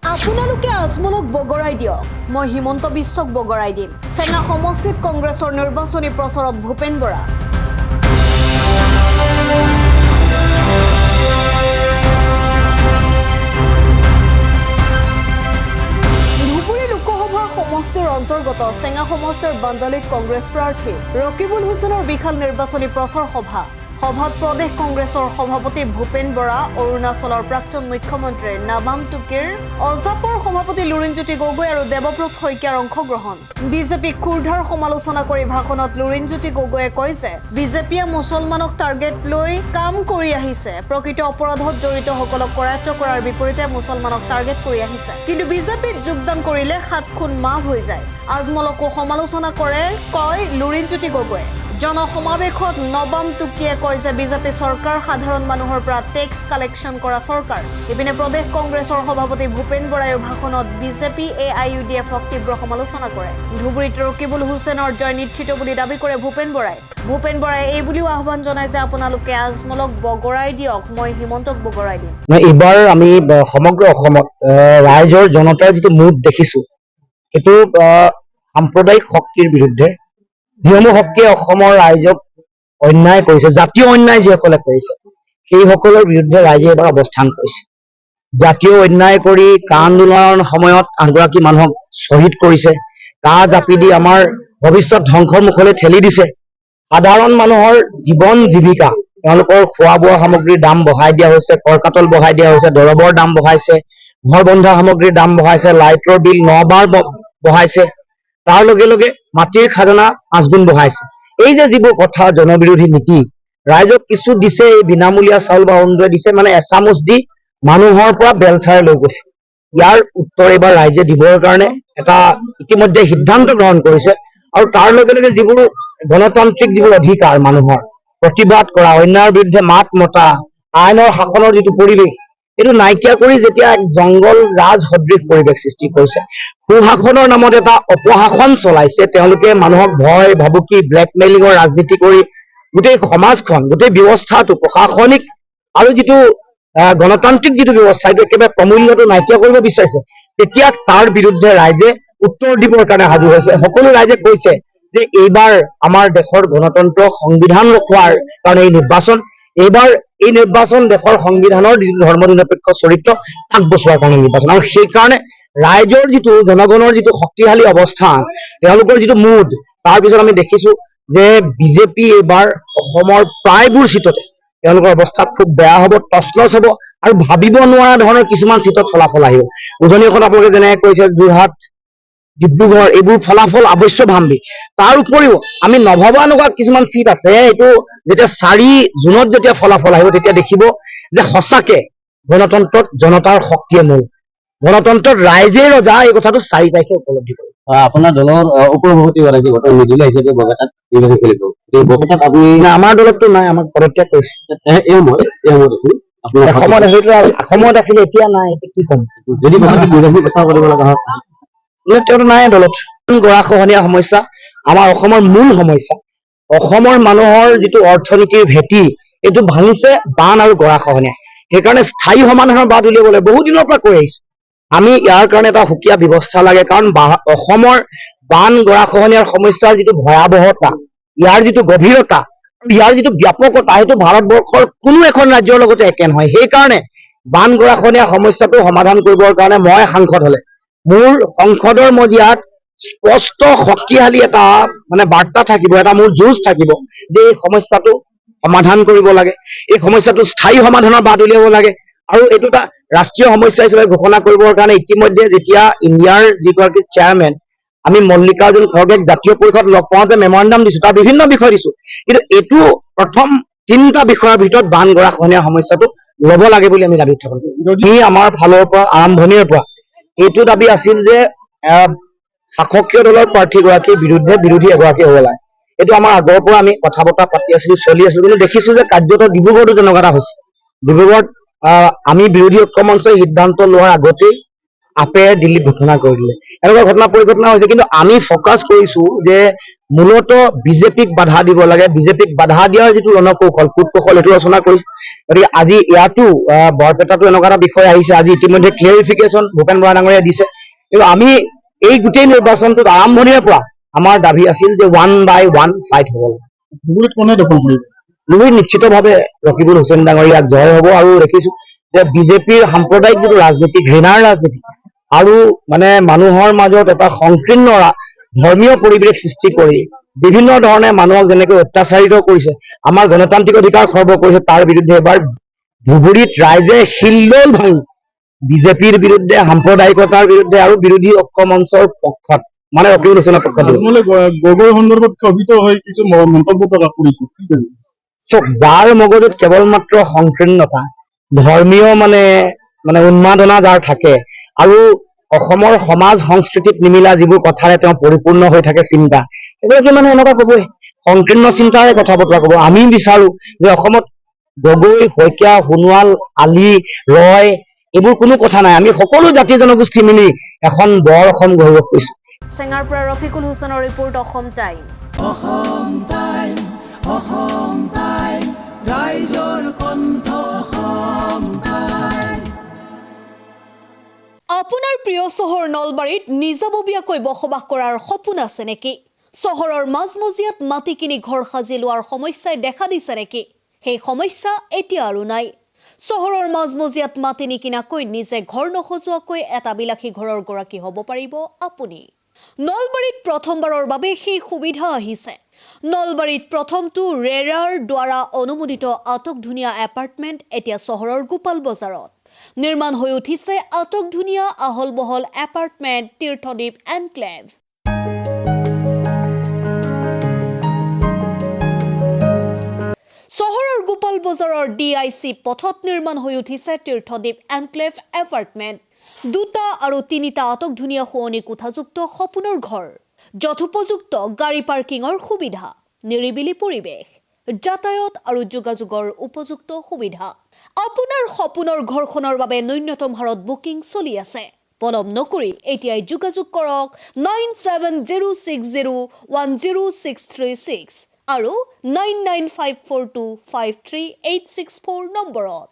আপোনালোকে আজমলক বগৰাই দিয়ক, মই হিমন্ত বিশ্বক বগৰাই দিম। চেঙা সমষ্টিত কংগ্ৰেছৰ নিৰ্বাচনী প্ৰচাৰত ভূপেন বৰা। ধুবুৰী লোকসভা সমষ্টিৰ অন্তৰ্গত চেঙা সমষ্টিৰ বান্দালিত কংগ্ৰেছ প্ৰাৰ্থী ৰকিবুল হুছেইনৰ বিশাল নিৰ্বাচনী প্ৰচাৰ সভা। সভাত প্ৰদেশ কংগ্ৰেছৰ সভাপতি ভূপেন বৰা, অৰুণাচলৰ প্ৰাক্তন মুখ্যমন্ত্ৰী নাবাম টুকিৰ, অজাপৰ সভাপতি লুৰিণজ্যোতি গগৈ আৰু দেৱব্ৰত শইকীয়াৰ অংশগ্ৰহণ। বিজেপিক ক্ষুৰধাৰ সমালোচনা কৰি ভাষণত লুৰিণজ্যোতি গগৈয়ে কয় যে বিজেপিয়ে মুছলমানক টাৰ্গেট লৈ কাম কৰি আহিছে। প্ৰকৃত অপৰাধত জড়িতসকলক কৰায়ত্ব কৰাৰ বিপৰীতে মুছলমানক টাৰ্গেট কৰি আহিছে। কিন্তু বিজেপিত যোগদান কৰিলে 7 খুন মাফ হৈ যায়। আজমলকো সমালোচনা কৰে, কয় লুৰিণজ্যোতি গগৈয়ে। জনসমাৱেশত নবাম টুকিয়ে কয় যে বিজেপি চৰকাৰ সাধাৰণ মানুহৰ পৰা টেক্স কালেকশ্যন কৰা চৰকাৰ। ইপিনে প্ৰদেশ কংগ্ৰেছৰ সভাপতি ভূপেন বৰাইও ভাষণত বিজেপি AIUDFক তীব্ৰ সমালোচনা কৰে। ধুবুৰীত ৰকিবুল হুছেইনৰ জয় নিশ্চিত বুলি দাবী কৰে ভূপেন বৰাই। ভূপেন বৰাই এই বুলিও আহ্বান জনায় যে আপোনালোকে আজমলক বগৰাই দিয়ক, মই হিমন্তক বগৰাই দিম। এইবাৰ আমি সমগ্ৰ অসমত ৰাইজৰ জনতাৰ যিটো মুড দেখিছো, সেইটো সাম্প্ৰদায়িক শক্তিৰ বিৰুদ্ধে, যিসমূহ শক্তিয়ে অসমৰ ৰাইজক অন্যায় কৰিছে, জাতীয় অন্যায় যিসকলে কৰিছে, সেইসকলৰ বিৰুদ্ধে ৰাইজে এবাৰ অৱস্থান কৰিছে। জাতীয় অন্যায় কৰি কা আন্দোলনৰ সময়ত 8গৰাকী মানুহক শ্বহীদ কৰিছে, কা জাপি দি আমাৰ ভৱিষ্যত ধ্বংসৰ মুখলৈ ঠেলি দিছে। সাধাৰণ মানুহৰ জীৱন জীৱিকা, তেওঁলোকৰ খোৱা বোৱা সামগ্ৰীৰ দাম বঢ়াই দিয়া হৈছে, কৰকাতল বঢ়াই দিয়া হৈছে, দৰৱৰ দাম বঢ়াইছে, ঘৰ বন্ধা সামগ্ৰীৰ দাম বঢ়াইছে, লাইটৰ বিল 9 বাৰ বঢ়াইছে, তাৰ লগে লগে মাটিৰ খাজনা 5 গুণ বঢ়াইছে। এই যে যিবোৰ কথা, জনবিৰোধী নীতি, ৰাইজক কিছু দিছে, এই বিনামূলীয়া চাউল বা অৰুণোদয় দিছে, মানে এচামুচ দি মানুহৰ পৰা বেলচাৰে লৈ গৈছে। ইয়াৰ উত্তৰ এইবাৰ ৰাইজে দিবৰ কাৰণে এটা ইতিমধ্যে সিদ্ধান্ত গ্ৰহণ কৰিছে। আৰু তাৰ লগে লগে যিবোৰ গণতান্ত্ৰিক যিবোৰ অধিকাৰ মানুহৰ, প্ৰতিবাদ কৰা, অন্যায়ৰ বিৰুদ্ধে মাত মতা, আইনৰ শাসনৰ যিটো পৰিৱেশ, এইটো নাইকিয়া কৰি যেতিয়া এক জংগল ৰাজ সদৃশ পৰিৱেশ সৃষ্টি কৰিছে, সুশাসনৰ নামত এটা অপশাসন চলাইছে, তেওঁলোকে মানুহক ভয় ভাবুকি, ব্লেকমেইলিঙৰ ৰাজনীতি কৰি গোটেই সমাজখন, গোটেই ব্যৱস্থাটো, প্ৰশাসনিক আৰু যিটো গণতান্ত্ৰিক যিটো ব্যৱস্থা, এইটো একেবাৰে প্ৰমূল্যটো নাইকিয়া কৰিব বিচাৰিছে। তেতিয়া তাৰ বিৰুদ্ধে ৰাইজে উত্তৰ দিবৰ কাৰণে সাজু হৈছে। সকলো ৰাইজে কৈছে যে এইবাৰ আমাৰ দেশৰ গণতন্ত্ৰ, সংবিধান ৰক্ষাৰ কাৰণে এই নিৰ্বাচন, এইবাৰ এই নিৰ্বাচন দেশৰ সংবিধানৰ যিটো ধৰ্মনিৰপেক্ষ চৰিত্ৰ, তাক বচোৱাৰ কাৰণে নিৰ্বাচন। আৰু সেইকাৰণে ৰাইজৰ যিটো, জনগণৰ যিটো শক্তিশালী অৱস্থা, তেওঁলোকৰ যিটো মুড, তাৰ পিছত আমি দেখিছো যে বিজেপি এইবাৰ অসমৰ প্ৰায়বোৰ চিটতে তেওঁলোকৰ অৱস্থা খুব বেয়া হ'ব, তছনছ হ'ব, আৰু ভাবিব নোৱাৰা ধৰণৰ কিছুমান চিটত ফলাফল আহিব। উজনি অসমত আপোনালোকে যেনেকৈ কৈছে, যোৰহাট, ডিব্ৰুগড়, এইবোৰ ফলাফল অৱশ্যভাম্বী। তাৰ উপৰিও আমি নভবা এনেকুৱা কিছুমান চিট আছে, এইটো যেতিয়া 4 জুনত যেতিয়া ফলাফল আহিব, তেতিয়া দেখিব যে সঁচাকে গণতন্ত্ৰত জনতাৰ শক্তিয়ে মূল, গণতন্ত্ৰত ৰাইজেই ৰজা। এই কথাটো 4 তাৰিখে উপলব্ধি কৰিব। আপোনাৰ দলৰ উপসভাপতি গৰাকী বৰ্তমান মৃদুলা হিচাপে বৰপেটাত নিৰ্বাচন খেলিব। এই বৰপেটাত আপুনি আমাৰ দলতটো নাই, আমাক পদত্যাগ কৰিছে। এই সময়ত আছিল আপোনাৰ অসমত আছিলে, এতিয়া নাই। কি ক'ম, যদি নিৰ্বাচনী প্ৰচাৰ কৰিব লগা হয়, তেওঁতো নাই দলত। গৰাখহনীয়া সমস্যা আমাৰ অসমৰ মূল সমস্যা। অসমৰ মানুহৰ যিটো অৰ্থনীতিৰ ভেটি, এইটো ভাঙিছে বান আৰু গৰাখহনীয়া। সেইকাৰণে স্থায়ী সমাধানৰ বাট উলিয়াবলৈ বহু দিনৰ পৰা কৈ আহিছো। আমি ইয়াৰ কাৰণে এটা সুকীয়া ব্যৱস্থা লাগে, কাৰণ অসমৰ বান গৰাখহনীয়াৰ সমস্যাৰ যিটো ভয়াৱহতা, ইয়াৰ যিটো গভীৰতা, ইয়াৰ যিটো ব্যাপকতা, সেইটো ভাৰতবৰ্ষৰ কোনো এখন ৰাজ্যৰ লগতে একে নহয়। সেইকাৰণে বান গৰাখহনীয়া সমস্যাটো সমাধান কৰিবৰ কাৰণে মই সাংসদ হলে মোৰ সংসদৰ মজিয়াত স্পষ্ট শক্তিশালী এটা বাৰ্তা থাকিব, এটা মোৰ যুঁজ থাকিব যে এই সমস্যাটো সমাধান কৰিব লাগে, এই সমস্যাটো স্থায়ী সমাধানৰ বাট উলিয়াব লাগে। আৰু এইটো এটা ৰাষ্ট্ৰীয় সমস্যা হিচাপে ঘোষণা কৰিবৰ কাৰণে ইতিমধ্যে যেতিয়া ইণ্ডিয়াৰ যিগৰাকী চেয়াৰমেন আমি মল্লিকাৰ্জুন খৰগেক জাতীয় পৰিষদ লগ পাওঁতে মেমৰেণ্ডাম দিছো, তাৰ বিভিন্ন বিষয় দিছো, কিন্তু এইটো প্ৰথম 3টা বিষয়ৰ ভিতৰত বান গৰাখহনীয়া সমস্যাটো ল'ব লাগে বুলি আমি দাবী উত্থাপন কৰো। আমাৰ ফালৰ পৰা আৰম্ভণিৰ পৰা এইটো দাবী আছিল যে শাসকীয় দলৰ প্ৰাৰ্থীগৰাকীৰ বিৰুদ্ধে বিৰোধী এগৰাকী হ'ব লাগে। এইটো আমাৰ আগৰ পৰা আমি কথা বতৰা পাতি আছিলো, চলি আছিলো, কিন্তু দেখিছো যে কাৰ্যত ডিব্ৰুগড়তো তেনেকুৱা এটা হৈছে। ডিব্ৰুগড়ত আমি বিৰোধী ঐক্য মঞ্চই সিদ্ধান্ত লোৱাৰ আগতেই আপে দিল্লীত ঘোষণা কৰি দিলে এনেকুৱা ঘটনা পৰিঘটনা হৈছে কিন্তু আমি ফ'কাছ কৰিছো যে মূলতঃ বিজেপিক বাধা দিব লাগে বিজেপিক বাধা দিয়াৰ যিটো ৰণকৌশল কূটকৌশল সেইটো ৰচনা কৰিছো গতিকে আজি ইয়াতো বৰপেটাতো এনেকুৱা এটা বিষয় আহিছে আজি ইতিমধ্যে ক্লিয়াৰিফিকেশ্যন ভূপেন বৰা ডাঙৰীয়াই দিছে কিন্তু আমি এই গোটেই নিৰ্বাচনটোত আৰম্ভণিৰে পৰা আমাৰ দাবী আছিল যে 1/1 ফাইট হ'ব লাগে ধুবুৰীত কোনে দখল কৰিব ধুবুৰীত নিশ্চিতভাৱে ৰকিবুল হুছেইন ডাঙৰীয়াক জয় হ'ব আৰু দেখিছো যে বিজেপিৰ সাম্প্ৰদায়িক যিটো ৰাজনীতি ঘৃণাৰ ৰাজনীতি আৰু মানে মানুহৰ মাজত এটা সংকীৰ্ণ ধৰ্মীয় পৰিৱেশ সৃষ্টি কৰি বিভিন্ন ধৰণে মানুহক যেনেকৈ অত্যাচাৰিত কৰিছে আমাৰ গণতান্ত্ৰিক অধিকাৰ খৰ্ব কৰিছে তাৰ বিৰুদ্ধে এবাৰ ধুবুৰীত ৰাইজে শিলদৌল ভাঙি বিজেপিৰ বিৰুদ্ধে সাম্প্ৰদায়িকতাৰ বিৰুদ্ধে আৰু বিৰোধী ঐক্য মঞ্চৰ পক্ষত মানে ৰকিবুল হুছেইনৰ পক্ষত নাজমুলে গগৈ সন্দৰ্ভত ক্ষোভিত হৈ কিছু মন্তব্য প্ৰকাশ কৰিছে চক যাৰ মগজুত কেৱল মাত্ৰ সংকীৰ্ণতা ধৰ্মীয় মানে উন্মাদনা যাৰ থাকে আৰু অসমৰ সমাজ সংস্কৃতিত নিমিলা যিবোৰ কথাৰে তেওঁ পৰিপূৰ্ণ হৈ থাকে চিন্তা সেইগৰাকী মানুহে এনেকুৱা কবই সংকীৰ্ণ চিন্তাৰে কথা বতৰা কব আমি বিচাৰো যে অসমত গগৈ শইকীয়া সোণোৱাল আলি ৰয় এইবোৰ কোনো কথা নাই আমি সকলো জাতি জনগোষ্ঠী মিলি এখন বৰ অসম গঢ়ি কৈছো চেঙাৰ পৰা ৰফিকুল হুছেইনৰ ৰিপৰ্ট অসম টাইম ৰাইজৰ কণ্ঠ অসম টাইম আপোনাৰ প্ৰিয় চহৰ নলবাৰীত নিজাববীয়াকৈ বসবাস কৰাৰ সপোন আছে নেকি চহৰৰ মাজমজিয়াত মাটি কিনি ঘৰ সাজি লোৱাৰ সমস্যাই দেখা দিছে নেকি সেই সমস্যা এতিয়া আৰু নাই চহৰৰ মাজমজিয়াত মাটি নিকিনাকৈ নিজে ঘৰ নসজোৱাকৈ এটা বিলাসী ঘৰৰ গৰাকী হ'ব পাৰিব আপুনি নলবাৰীত প্ৰথমবাৰৰ বাবে সেই সুবিধা আহিছে নলবাৰীত প্ৰথমটো ৰেৰাৰ দ্বাৰা অনুমোদিত আটকধুনীয়া এপাৰ্টমেণ্ট এতিয়া চহৰৰ গোপাল বজাৰত নিৰ্মাণ হৈ উঠিছে আটকধুনীয়া আহল বহল এপাৰ্টমেণ্ট তীৰ্থদ্বীপ এনক্লেভ চহৰৰ গোপাল বজাৰৰ DIC পথত নিৰ্মাণ হৈ উঠিছে তীৰ্থদ্বীপ এনক্লেভ এপাৰ্টমেণ্ট দুটা আৰু তিনিটা আটকধুনীয়া শুৱনি কোঠাযুক্ত সপোনৰ ঘৰ যথোপযুক্ত গাড়ী পাৰ্কিঙৰ সুবিধা নিৰিবিলি পৰিৱেশ যাতায়াত আৰু যোগাযোগৰ উপযুক্ত সুবিধা আপোনাৰ সপোনৰ ঘৰখনৰ বাবে ন্যূনতম হাৰত বুকিং চলি আছে পলম নকৰি এতিয়াই যোগাযোগ কৰক 9706010636 আৰু 9954253864 নম্বৰত